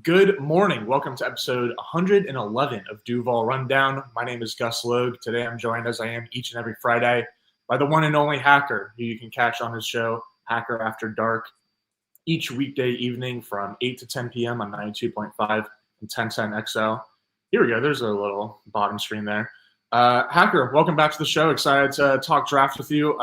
Good morning. Welcome to episode 111 of Duval Rundown. My name is Gus Logue. Today I'm joined, as I am each and every Friday, by the one and only Hacker, who you can catch on his show, Hacker After Dark, each weekday evening from 8 to 10 p.m. on 92.5 and 1010 XL. Here we go. There's a little bottom screen there. Hacker, welcome back to the show. Excited to talk draft with you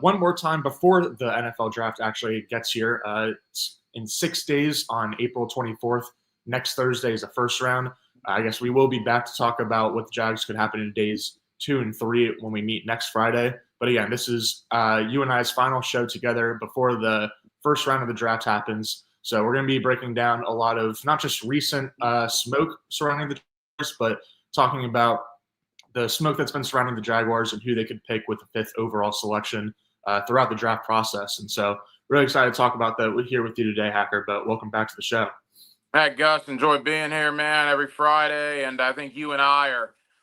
one more time before the NFL draft actually gets here. It's in 6 days on April 24th. Next Thursday is the first round. I guess we will be back to talk about what the Jags could happen in days 2 and 3 when we meet next Friday. But again, this is you and I's final show together before the first round of the draft happens. So we're going to be breaking down a lot of not just recent smoke surrounding the Jaguars, but talking about the smoke that's been surrounding the Jaguars and who they could pick with the 5th overall selection throughout the draft process. And so really excited to talk about that here with you today, Hacker, but welcome back to the show. Hey, Gus, enjoy being here, man, every Friday, and I think you and I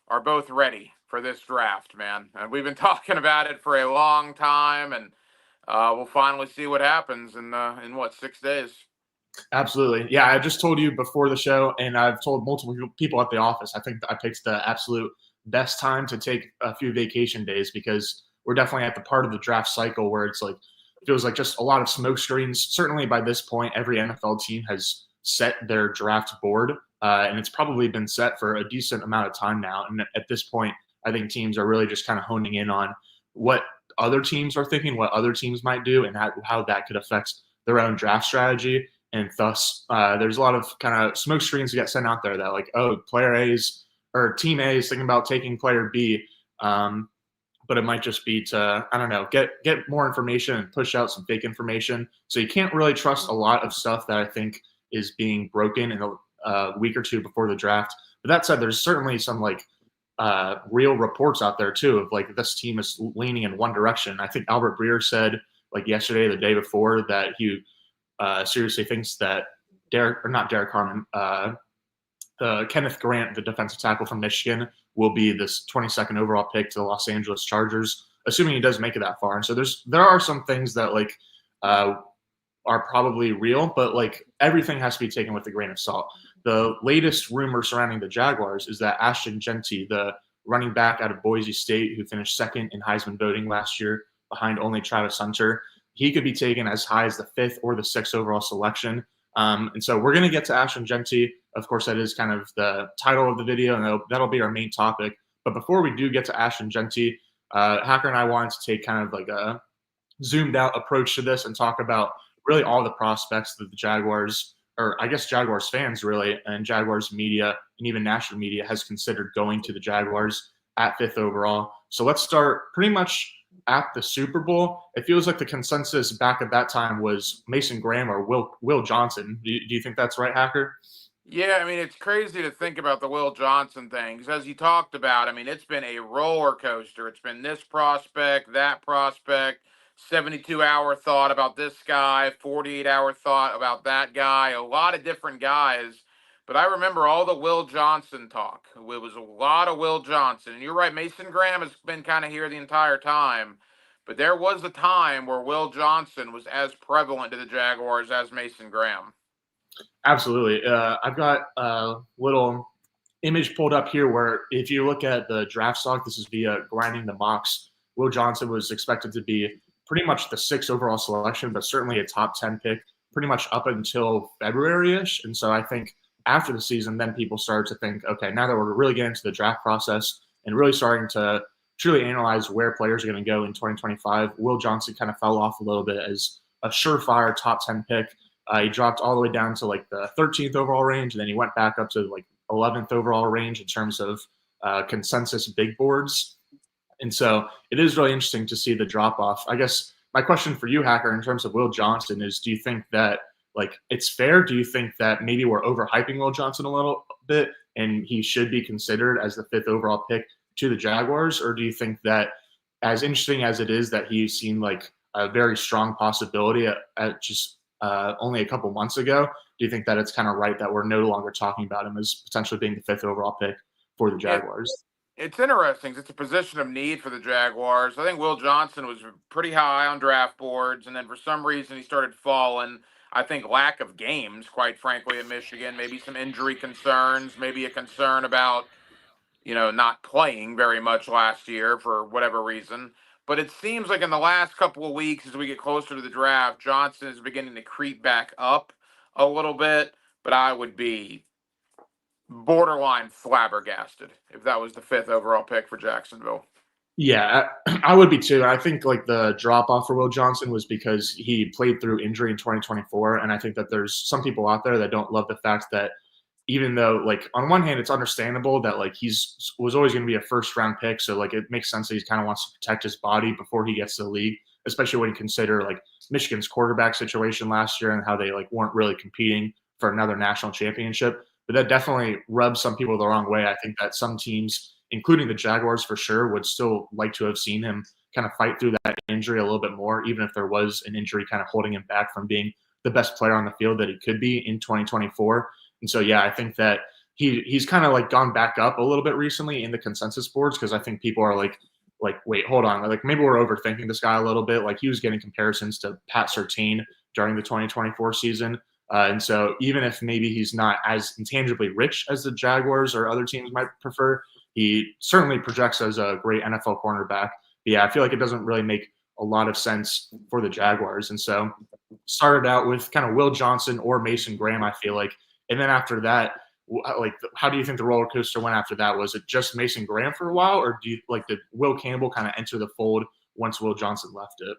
are both ready for this draft, man. And we've been talking about it for a long time, and we'll finally see what happens in 6 days? Absolutely. Yeah, I just told you before the show, and I've told multiple people at the office, I think I picked the absolute best time to take a few vacation days because we're definitely at the part of the draft cycle where it's like, feels like just a lot of smoke screens. Certainly by this point, every NFL team has set their draft board, and it's probably been set for a decent amount of time now. And at this point, I think teams are really just kind of honing in on what other teams are thinking, what other teams might do, and how that could affect their own draft strategy. And thus, there's a lot of kind of smoke screens that get sent out there that like, oh, player A's or team A is thinking about taking player B. But it might just be to, I don't know, get more information and push out some fake information. So you can't really trust a lot of stuff that I think is being broken in a week or two before the draft. But that said, there's certainly some like real reports out there too of like this team is leaning in one direction. I think Albert Breer said like yesterday, the day before, that he seriously thinks that Derek Harmon, Kenneth Grant, the defensive tackle from Michigan, will be this 22nd overall pick to the Los Angeles Chargers, assuming he does make it that far. And so there are some things that like are probably real, but like everything has to be taken with a grain of salt. The latest rumor surrounding the Jaguars is that Ashton Jeanty, the running back out of Boise State who finished second in Heisman voting last year behind only Travis Hunter, he could be taken as high as the 5th or the 6th overall selection. And so we're going to get to Ashton Jeanty. Of course, that is kind of the title of the video, and that'll be our main topic. But before we do get to Ashton Jeanty, Hacker and I wanted to take kind of like a zoomed out approach to this and talk about really all the prospects that the Jaguars, or I guess Jaguars fans really, and Jaguars media and even national media has considered going to the Jaguars at 5th overall. So let's start pretty much at the Super Bowl. It feels like the consensus back at that time was Mason Graham or Will Johnson. Do you think that's right, Hacker? Yeah, I mean, it's crazy to think about the Will Johnson thing because as you talked about, I mean, it's been a roller coaster. It's been this prospect, that prospect, 72-hour thought about this guy, 48-hour thought about that guy, a lot of different guys. But I remember all the Will Johnson talk. It was a lot of Will Johnson. And you're right, Mason Graham has been kind of here the entire time. But there was a time where Will Johnson was as prevalent to the Jaguars as Mason Graham. Absolutely. I've got a little image pulled up here where if you look at the draft stock, this is via grinding the mocks. Will Johnson was expected to be pretty much the 6th overall selection, but certainly a top 10 pick pretty much up until February-ish. And so I think after the season, then people started to think, okay, now that we're really getting into the draft process and really starting to truly analyze where players are going to go in 2025, Will Johnson kind of fell off a little bit as a surefire top 10 pick. He dropped all the way down to like the 13th overall range, and then he went back up to like 11th overall range in terms of consensus big boards. And so it is really interesting to see the drop off. I guess my question for you, Hacker, in terms of Will Johnson is, do you think that like it's fair? Do you think that maybe we're overhyping Will Johnson a little bit and he should be considered as the 5th overall pick to the Jaguars? Or do you think that as interesting as it is that he seemed like a very strong possibility at just only a couple months ago, do you think that it's kind of right that we're no longer talking about him as potentially being the 5th overall pick for the Jaguars? It's interesting. It's a position of need for the Jaguars. I think Will Johnson was pretty high on draft boards, and then for some reason he started falling. I think lack of games, quite frankly, at Michigan, maybe some injury concerns, maybe a concern about, not playing very much last year for whatever reason. But it seems like in the last couple of weeks, as we get closer to the draft, Johnson is beginning to creep back up a little bit. But I would be borderline flabbergasted if that was the 5th overall pick for Jacksonville. Yeah, I would be too. I think like the drop off for Will Johnson was because he played through injury in 2024, and I think that there's some people out there that don't love the fact that even though like on one hand it's understandable that like was always going to be a first round pick, so like it makes sense that he kind of wants to protect his body before he gets to the league, especially when you consider like Michigan's quarterback situation last year and how they like weren't really competing for another national championship. But that definitely rubs some people the wrong way. I think that some teams, including the Jaguars for sure, would still like to have seen him kind of fight through that injury a little bit more, even if there was an injury kind of holding him back from being the best player on the field that he could be in 2024. And so, yeah, I think that he's kind of like gone back up a little bit recently in the consensus boards because I think people are like, wait, hold on. Like maybe we're overthinking this guy a little bit. Like he was getting comparisons to Pat Surtain during the 2024 season. And so even if maybe he's not as intangibly rich as the Jaguars or other teams might prefer, he certainly projects as a great NFL cornerback. But yeah, I feel like it doesn't really make a lot of sense for the Jaguars. And so started out with kind of Will Johnson or Mason Graham, I feel like. And then after that, like, how do you think the roller coaster went after that? Was it just Mason Graham for a while, or did Will Campbell kind of enter the fold once Will Johnson left it?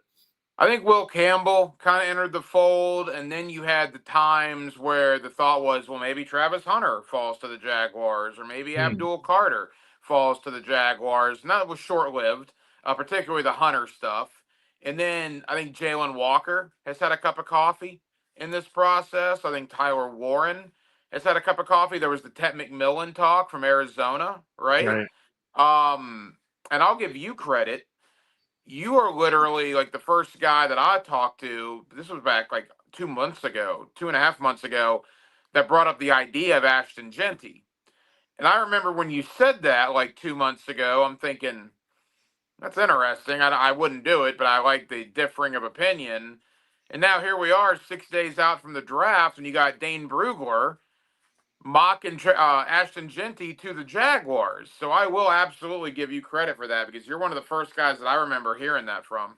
I think Will Campbell kind of entered the fold, and then you had the times where the thought was, well, maybe Travis Hunter falls to the Jaguars, or maybe Abdul Carter falls to the Jaguars. And that was short-lived, particularly the Hunter stuff. And then I think Jalen Walker has had a cup of coffee in this process. I think Tyler Warren has had a cup of coffee. There was the Ted McMillan talk from Arizona, right? Right. And I'll give you credit. You are literally like the first guy that I talked to. This was back like 2.5 months ago, that brought up the idea of Ashton Jeanty. And I remember when you said that like 2 months ago, I'm thinking, that's interesting. I wouldn't do it, but I like the differing of opinion. And now here we are 6 days out from the draft, and you got Dane Brugler mocking Ashton Jeanty to the Jaguars. So I will absolutely give you credit for that, because you're one of the first guys that I remember hearing that from.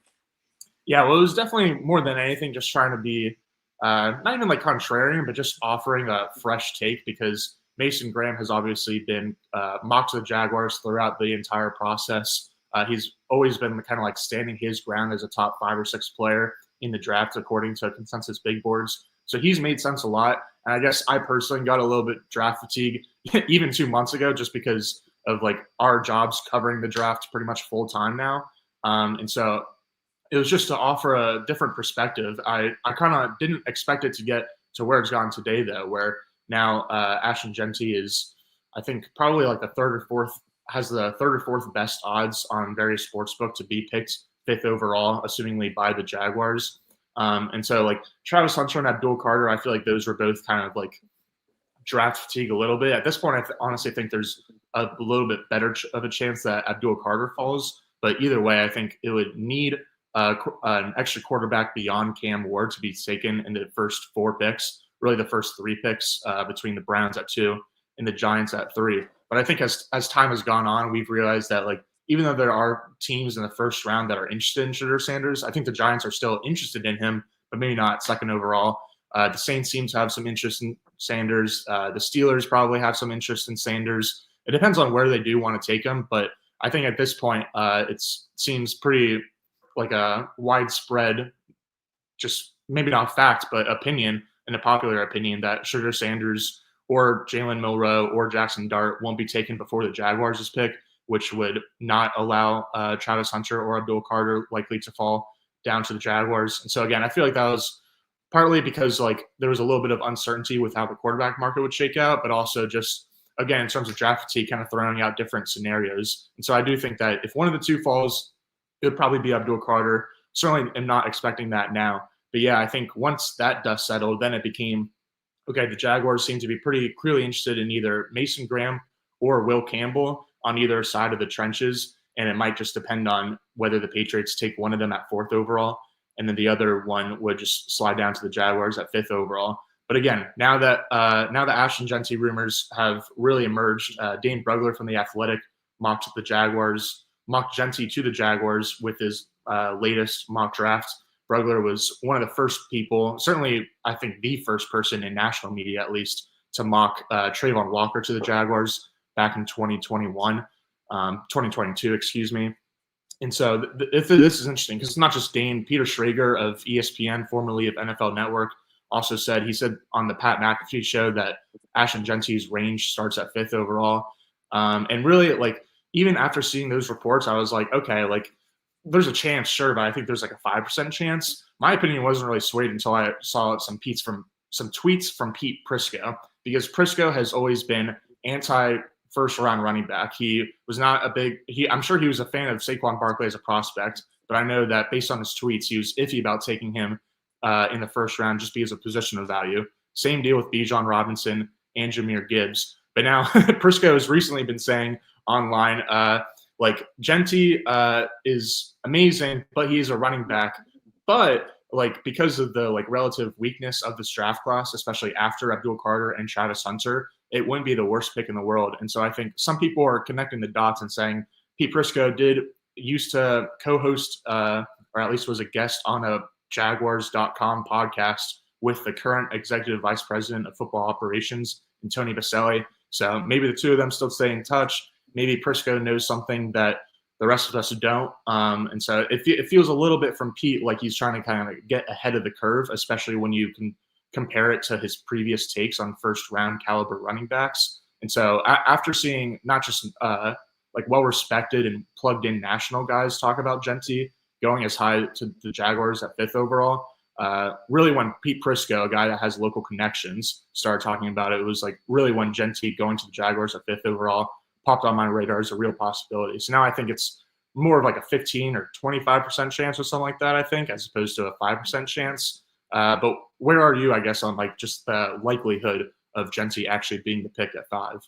Yeah, well, it was definitely more than anything just trying to be not even like contrarian, but just offering a fresh take, because Mason Graham has obviously been mocked to the Jaguars throughout the entire process. He's always been kind of like standing his ground as a top 5 or 6 player in the draft, according to consensus big boards. So he's made sense a lot. And I guess I personally got a little bit draft fatigue even 2 months ago, just because of like our jobs covering the draft pretty much full time now. And so it was just to offer a different perspective. I kind of didn't expect it to get to where it's gone today, though, where now Ashton Genty is, I think, probably like the has the third or fourth best odds on various sportsbook to be picked 5th overall, assumingly by the Jaguars. And so like Travis Hunter and Abdul Carter, I feel like those were both kind of like draft fatigue a little bit. At this point, I honestly think there's a little bit better of a chance that Abdul Carter falls. But either way, I think it would need an extra quarterback beyond Cam Ward to be taken in the first 4 picks, really the first 3 picks between the Browns at 2 and the Giants at 3. But I think as time has gone on, we've realized that like even though there are teams in the first round that are interested in Shedeur Sanders, I think the Giants are still interested in him, but maybe not 2nd overall. The Saints seem to have some interest in Sanders. The Steelers probably have some interest in Sanders. It depends on where they do want to take him, but I think at this point it seems pretty like a widespread, just maybe not fact, but opinion, and a popular opinion, that Shedeur Sanders or Jalen Milroe or Jackson Dart won't be taken before the Jaguars' pick, which would not allow Travis Hunter or Abdul Carter likely to fall down to the Jaguars. And so again, I feel like that was partly because like there was a little bit of uncertainty with how the quarterback market would shake out, but also just again in terms of draft fatigue, kind of throwing out different scenarios. And so I do think that if one of the 2 falls, it would probably be Abdul Carter. Certainly am not expecting that now. But yeah, I think once that dust settled, then it became, okay, the Jaguars seem to be pretty clearly interested in either Mason Graham or Will Campbell on either side of the trenches. And it might just depend on whether the Patriots take one of them at 4th overall. and then the other one would just slide down to the Jaguars at 5th overall. But again, now that Ashton Jeanty rumors have really emerged, Dane Brugler from The Athletic mocked Jeanty to the Jaguars with his latest mock draft. Brugler was one of the first people, certainly I think the first person in national media at least, to mock Trayvon Walker to the Jaguars back in 2022, excuse me. And so this is interesting because it's not just Dane. Peter Schrager of ESPN, formerly of NFL Network, also said on the Pat McAfee show that Ashton Genty's range starts at 5th overall. And really, like, even after seeing those reports, I was like, okay, like, there's a chance, sure, but I think there's like a 5% chance. My opinion wasn't really swayed until I saw some tweets from Pete Prisco, because Prisco has always been anti-first round running back. He was not I'm sure he was a fan of Saquon Barkley as a prospect, but I know that based on his tweets, he was iffy about taking him in the first round just because of positional value. Same deal with Bijan Robinson and Jahmyr Gibbs. But now Prisco has recently been saying online, like, Genty is amazing, but he's a running back. But like, because of the like relative weakness of this draft class, especially after Abdul Carter and Travis Hunter, it wouldn't be the worst pick in the world. And so I think some people are connecting the dots and saying Pete Prisco used to co-host or at least was a guest on a Jaguars.com podcast with the current executive vice president of football operations, Tony Baselli. So maybe the two of them still stay in touch. Maybe Prisco knows something that the rest of us don't. And so it feels a little bit from Pete like he's trying to kind of get ahead of the curve, especially when you can compare it to his previous takes on first round caliber running backs. And so after seeing not just like well-respected and plugged in national guys talk about Genty going as high to the Jaguars at 5th overall, really when Pete Prisco, a guy that has local connections, started talking about it, it was like really when Genty going to the Jaguars at 5th overall popped on my radar as a real possibility. So now I think it's more of like a 15 or 25% chance or something like that, I think, as opposed to a 5% chance. But where are you, I guess, on like just the likelihood of Genty actually being the pick at 5?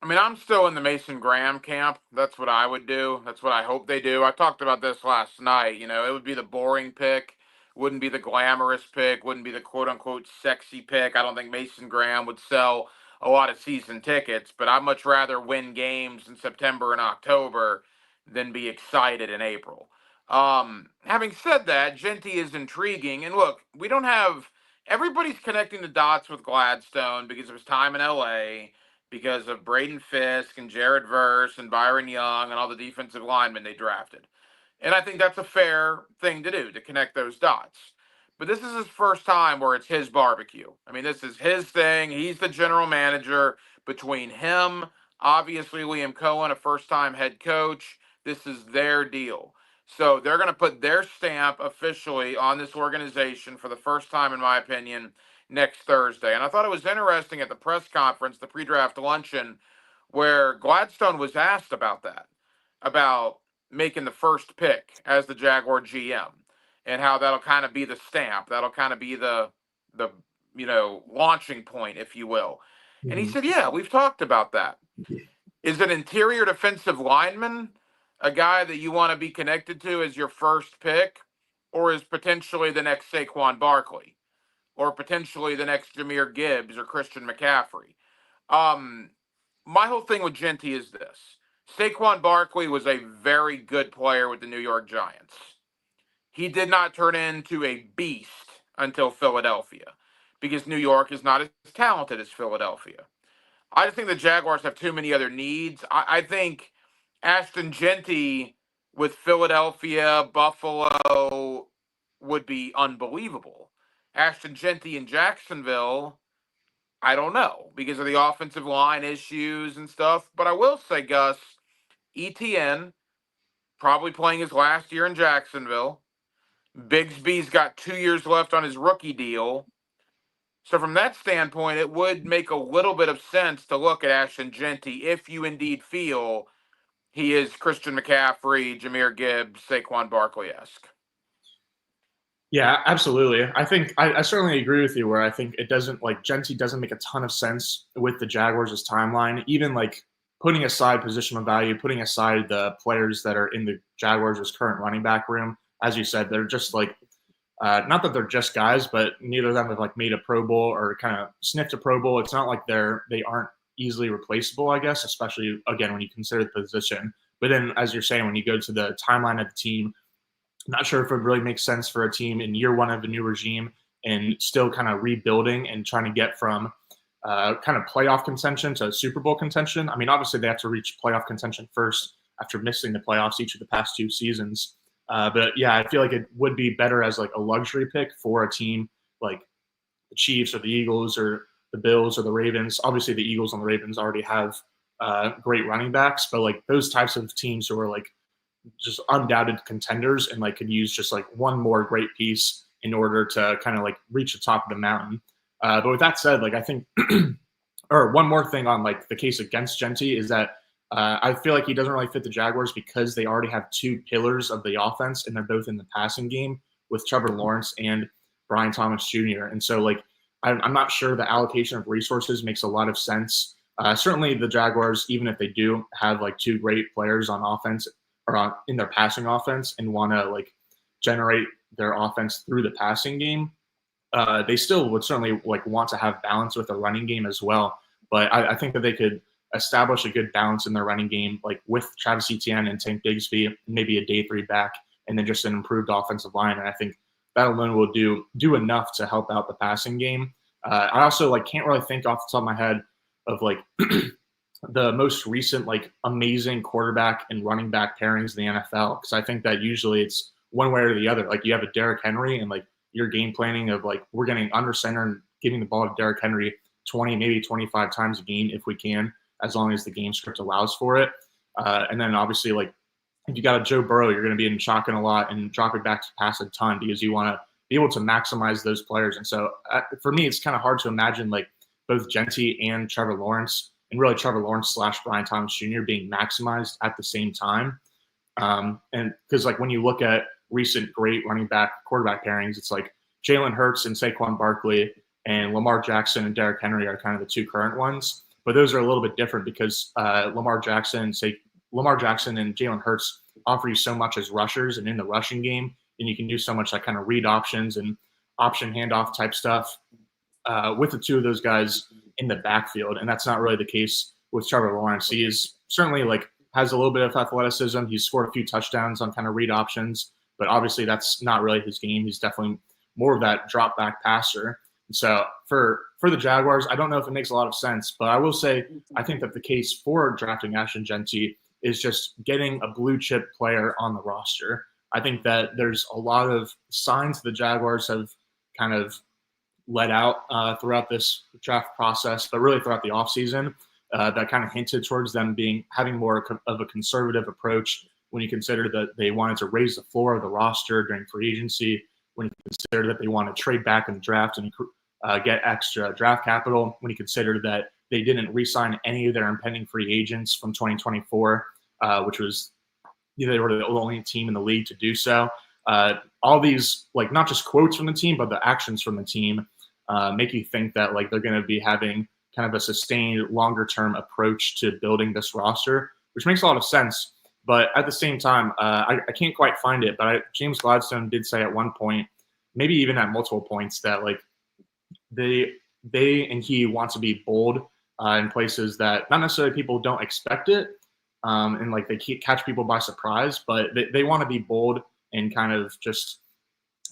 I mean, I'm still in the Mason Graham camp. That's what I would do. That's what I hope they do. I talked about this last night. You know, it would be the boring pick, wouldn't be the glamorous pick, wouldn't be the quote-unquote sexy pick. I don't think Mason Graham would sell a lot of season tickets, but I'd much rather win games in September and October than be excited in April. Having said that, Genty is intriguing. And look, we don't have – everybody's connecting the dots with Gladstone because of his time in L.A., because of Braden Fisk and Jared Verse and Byron Young and all the defensive linemen they drafted. And I think that's a fair thing to do, to connect those dots. But this is his first time where it's his barbecue. I mean, this is his thing. He's the general manager. Between him, obviously Liam Cohen, a first-time head coach, this is their deal. So they're going to put their stamp officially on this organization for the first time, in my opinion, next Thursday. And I thought it was interesting at the press conference, the pre-draft luncheon, where Gladstone was asked about that, about making the first pick as the Jaguar GM, and how that'll kind of be the stamp. That'll kind of be the launching point, if you will. Mm-hmm. And he said, yeah, we've talked about that. Is an interior defensive lineman a guy that you want to be connected to as your first pick, or is potentially the next Saquon Barkley, or potentially the next Jahmyr Gibbs or Christian McCaffrey? My whole thing with Genty is this. Saquon Barkley was a very good player with the New York Giants. He did not turn into a beast until Philadelphia, because New York is not as talented as Philadelphia. I just think the Jaguars have too many other needs. I think Ashton Jeanty with Philadelphia, Buffalo would be unbelievable. Ashton Jeanty in Jacksonville, I don't know, because of the offensive line issues and stuff. But I will say, Gus, ETN probably playing his last year in Jacksonville. Bigsby's got 2 years left on his rookie deal. So from that standpoint, it would make a little bit of sense to look at Ashton Jeanty if you indeed feel he is Christian McCaffrey, Jahmyr Gibbs, Saquon Barkley-esque. Yeah, absolutely. I think I certainly agree with you where I think it doesn't, like, Genty doesn't make a ton of sense with the Jaguars' timeline, even like putting aside positional value, putting aside the players that are in the Jaguars' current running back room. As you said, they're just like Not that they're just guys, but neither of them have like made a Pro Bowl or kind of sniffed a Pro Bowl. It's not like they aren't easily replaceable, I guess, especially again when you consider the position. But then, as you're saying, when you go to the timeline of the team, I'm not sure if it really makes sense for a team in year one of a new regime and still kind of rebuilding and trying to get from kind of playoff contention to Super Bowl contention. I mean, obviously they have to reach playoff contention first after missing the playoffs each of the past 2 seasons. But yeah, I feel like it would be better as like a luxury pick for a team like the Chiefs or the Eagles or the Bills or the Ravens. Obviously, the Eagles and the Ravens already have great running backs, but like those types of teams who are like just undoubted contenders and like could use just like one more great piece in order to kind of like reach the top of the mountain. But with that said, like I think, or one more thing on like the case against Genty is that I feel like he doesn't really fit the Jaguars because they already have 2 pillars of the offense, and they're both in the passing game with Trevor Lawrence and Brian Thomas Jr. And so, like, I'm not sure the allocation of resources makes a lot of sense. Certainly, the Jaguars, even if they do have like 2 great players on offense or in their passing offense and want to like generate their offense through the passing game, they still would certainly like want to have balance with the running game as well. But I think that they could establish a good balance in their running game, like with Travis Etienne and Tank Bigsby, maybe a day 3 back, and then just an improved offensive line. And I think that alone will do enough to help out the passing game. I also like can't really think off the top of my head of like the most recent like amazing quarterback and running back pairings in the NFL, because I think that usually it's one way or the other. Like you have a Derrick Henry and like your game planning of like we're getting under center and giving the ball to Derrick Henry 20, maybe 25 times a game if we can, as long as the game script allows for it. And then obviously, like, if you got a Joe Burrow, you're going to be in shotgun a lot and dropping back to pass a ton because you want to be able to maximize those players. And so for me, it's kind of hard to imagine like both Genty and Trevor Lawrence, and really Trevor Lawrence / Brian Thomas Jr. being maximized at the same time. And because like when you look at recent great running back quarterback pairings, it's like Jalen Hurts and Saquon Barkley and Lamar Jackson and Derrick Henry are kind of the 2 current ones. But those are a little bit different because Lamar Jackson and Jalen Hurts offer you so much as rushers and in the rushing game, and you can do so much like kind of read options and option handoff type stuff with the 2 of those guys in the backfield. And that's not really the case with Trevor Lawrence. He is certainly like has a little bit of athleticism. He's scored a few touchdowns on kind of read options, but obviously that's not really his game. He's definitely more of that drop back passer. So for the Jaguars, I don't know if it makes a lot of sense, but I will say I think that the case for drafting Ashton Jeanty is just getting a blue chip player on the roster. I think that there's a lot of signs the Jaguars have kind of let out throughout this draft process, but really throughout the offseason that kind of hinted towards them having more of a conservative approach when you consider that they wanted to raise the floor of the roster during free agency, when you consider that they want to trade back in the draft and get extra draft capital, when you consider that they didn't re-sign any of their impending free agents from 2024, which was they were the only team in the league to do so. All these, like not just quotes from the team, but the actions from the team make you think that like they're going to be having kind of a sustained longer-term approach to building this roster, which makes a lot of sense. But at the same time, I can't quite find it. But James Gladstone did say at one point, maybe even at multiple points, that like they and he want to be bold in places that not necessarily people don't expect it, and like they catch people by surprise, but they want to be bold and kind of just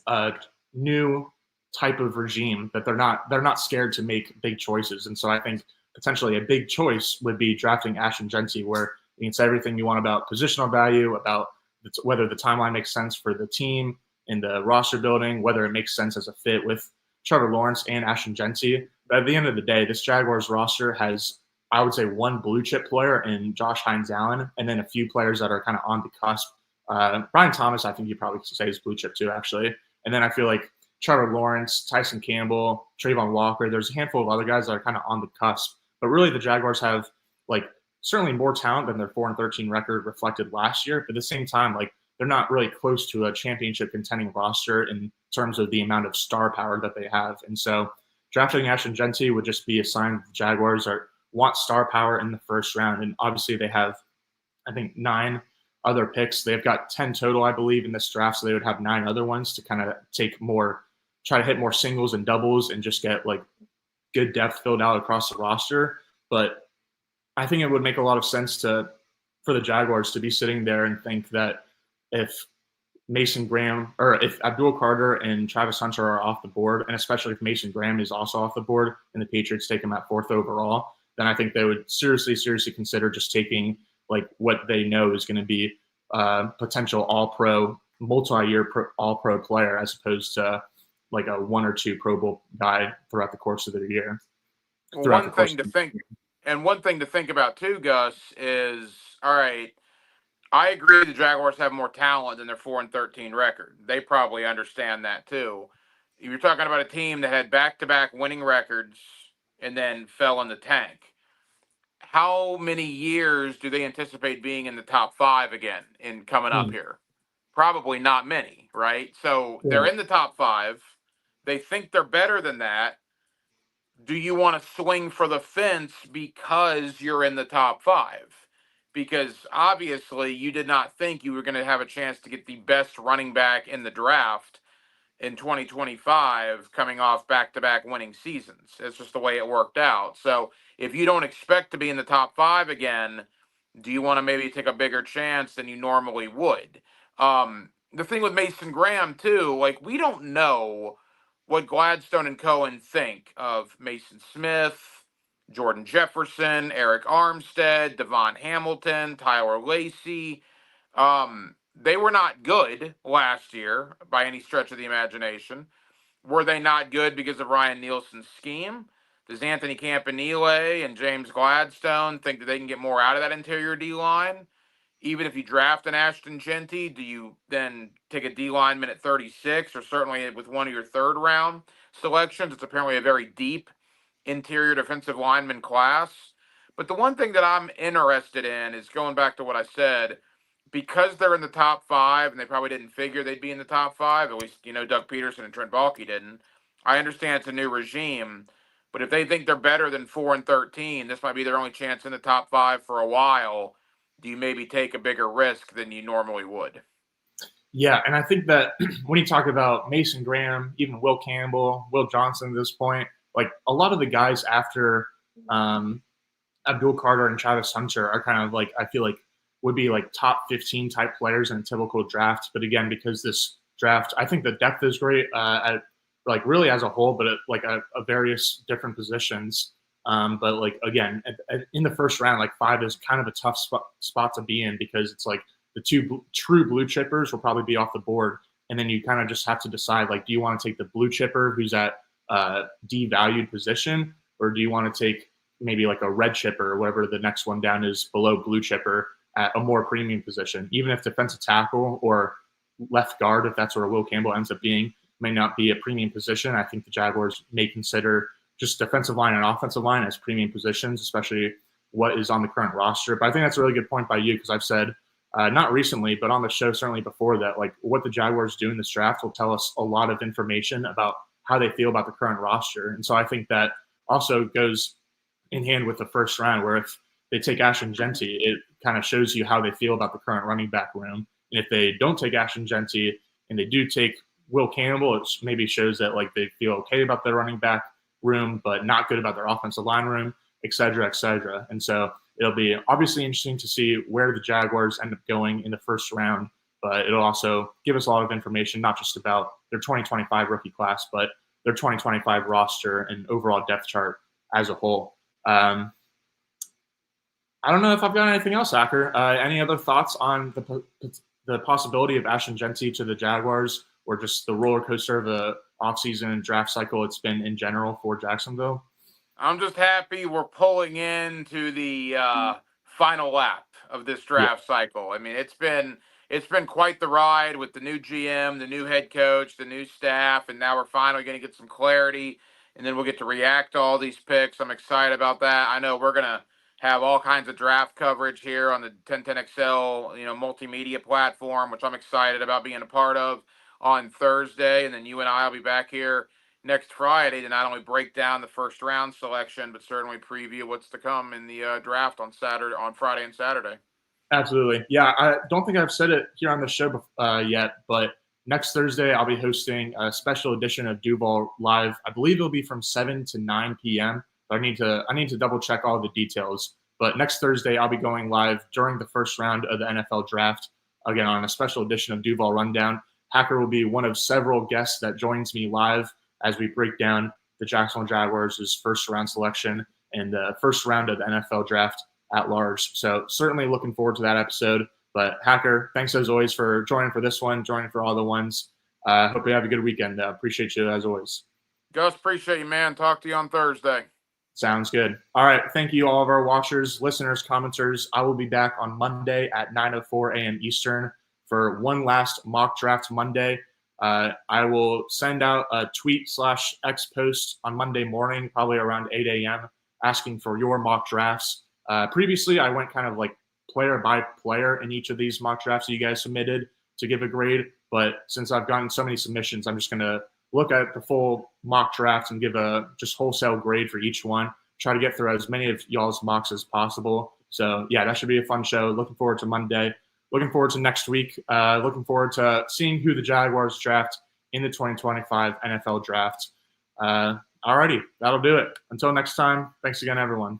a new type of regime that they're not scared to make big choices. And so I think potentially a big choice would be drafting Ashton Jeanty, where you can say everything you want about positional value, about whether the timeline makes sense for the team in the roster building, whether it makes sense as a fit with Trevor Lawrence and Ashton Jeanty. But at the end of the day, this Jaguars roster has, I would say, one blue chip player in Josh Hines-Allen, and then a few players that are kind of on the cusp. Brian Thomas, I think you probably say is blue chip too, actually. And then I feel like Trevor Lawrence, Tyson Campbell, Trayvon Walker, there's a handful of other guys that are kind of on the cusp. But really the Jaguars have like certainly more talent than their 4-13 record reflected last year. But at the same time, like they're not really close to a championship contending roster in terms of the amount of star power that they have. And so drafting Ashton Jeanty would just be a sign that the Jaguars want star power in the first round. And obviously they have, I think, 9 other picks. They've got 10 total, I believe, in this draft, so they would have 9 other ones to kind of try to hit more singles and doubles and just get like good depth filled out across the roster. But I think it would make a lot of sense for the Jaguars to be sitting there and think that if Mason Graham or if Abdul Carter and Travis Hunter are off the board, and especially if Mason Graham is also off the board and the Patriots take him at 4th overall, then I think they would seriously consider just taking like what they know is going to be potential all-pro, multi-year all-pro player as opposed to like a 1 or 2 Pro Bowl guy throughout the course of the year. One thing to think about too, Gus, is all right. I agree the Jaguars have more talent than their 4-13 record. They probably understand that too. You're talking about a team that had back-to-back winning records and then fell in the tank. How many years do they anticipate being in the top 5 again in coming up here? Probably not many, right? So they're in the top 5. They think they're better than that. Do you want to swing for the fence because you're in the top 5? Because obviously you did not think you were going to have a chance to get the best running back in the draft in 2025 coming off back-to-back winning seasons. It's just the way it worked out. So if you don't expect to be in the top 5 again, do you want to maybe take a bigger chance than you normally would? The thing with Mason Graham too, like we don't know what Gladstone and Cohen think of Mason Smith, Jordan Jefferson, Eric Armstead, Devon Hamilton, Tyler Lacey. They were not good last year by any stretch of the imagination. Were they not good because of Ryan Nielsen's scheme? Does Anthony Campanile and James Gladstone think that they can get more out of that interior D-line? Even if you draft an Ashton Jeanty, do you then take a D lineman at 36 or certainly with one of your 3rd round selections? It's apparently a very deep interior defensive lineman class. But the one thing that I'm interested in is going back to what I said, because they're in the top 5 and they probably didn't figure they'd be in the top 5, at least, Doug Peterson and Trent Baalke didn't. I understand it's a new regime, but if they think they're better than 4-13, this might be their only chance in the top 5 for a while. Do you maybe take a bigger risk than you normally would? Yeah, and I think that when you talk about Mason Graham, even Will Campbell, Will Johnson at this point, like a lot of the guys after Abdul Carter and Travis Hunter are kind of like, I feel like would be like top 15 type players in a typical draft. But again, because this draft, I think the depth is great at like really as a whole, but at like a various different positions. But like again, in the first round, like 5 is kind of a tough spot to be in because it's like the 2 true blue chippers will probably be off the board, and then you kind of just have to decide like, do you want to take the blue chipper who's at devalued position, or do you want to take maybe like a red chipper or whatever the next one down is below blue chipper at a more premium position, even if defensive tackle or left guard, if that's where Will Campbell ends up being, may not be a premium position. I think the Jaguars may consider just defensive line and offensive line as premium positions, especially what is on the current roster. But I think that's a really good point by you because I've said, not recently, but on the show certainly before that, like what the Jaguars do in this draft will tell us a lot of information about how they feel about the current roster. And so I think that also goes in hand with the first round, where if they take Ashton Jeanty, it kind of shows you how they feel about the current running back room. And if they don't take Ashton Jeanty and they do take Will Campbell, it maybe shows that like they feel okay about their running back room, but not good about their offensive line room, et cetera, et cetera. And so it'll be obviously interesting to see where the Jaguars end up going in the first round, but it'll also give us a lot of information, not just about their 2025 rookie class, but their 2025 roster and overall depth chart as a whole. I don't know if I've got anything else, Acker. Any other thoughts on the possibility of Ashton Jeanty to the Jaguars, or just the roller coaster of the offseason and draft cycle it's been in general for Jacksonville? I'm just happy we're pulling into the final lap of this draft cycle. I mean, it's been quite the ride with the new GM, the new head coach, the new staff, and now we're finally going to get some clarity, and then we'll get to react to all these picks. I'm excited about that. I know we're going to have all kinds of draft coverage here on the 1010XL, multimedia platform, which I'm excited about being a part of on Thursday, and then you and I will be back here next Friday to not only break down the first round selection, but certainly preview what's to come in the draft on Friday and Saturday. Absolutely. Yeah, I don't think I've said it here on the show yet, but next Thursday I'll be hosting a special edition of Duval Live. I believe it'll be from 7 to 9 p.m. But I need to double check all the details. But next Thursday I'll be going live during the first round of the NFL draft, again on a special edition of Duval Rundown. Hacker will be one of several guests that joins me live as we break down the Jacksonville Jaguars' first round selection and the first round of the NFL draft at large. So certainly looking forward to that episode. But Hacker, thanks as always for joining for this one, joining for all the ones. Hope you have a good weekend. Appreciate you as always. Gus, appreciate you, man. Talk to you on Thursday. Sounds good. All right. Thank you, all of our watchers, listeners, commenters. I will be back on Monday at 9:04 a.m. Eastern for one last mock draft Monday. I will send out a tweet/X post on Monday morning, probably around 8 a.m., asking for your mock drafts. Previously, I went kind of like player by player in each of these mock drafts that you guys submitted to give a grade. But since I've gotten so many submissions, I'm just going to look at the full mock draft and give a just wholesale grade for each one. Try to get through as many of y'all's mocks as possible. So, yeah, that should be a fun show. Looking forward to Monday. Looking forward to next week. Looking forward to seeing who the Jaguars draft in the 2025 NFL draft. Alrighty, that'll do it. Until next time, thanks again, everyone.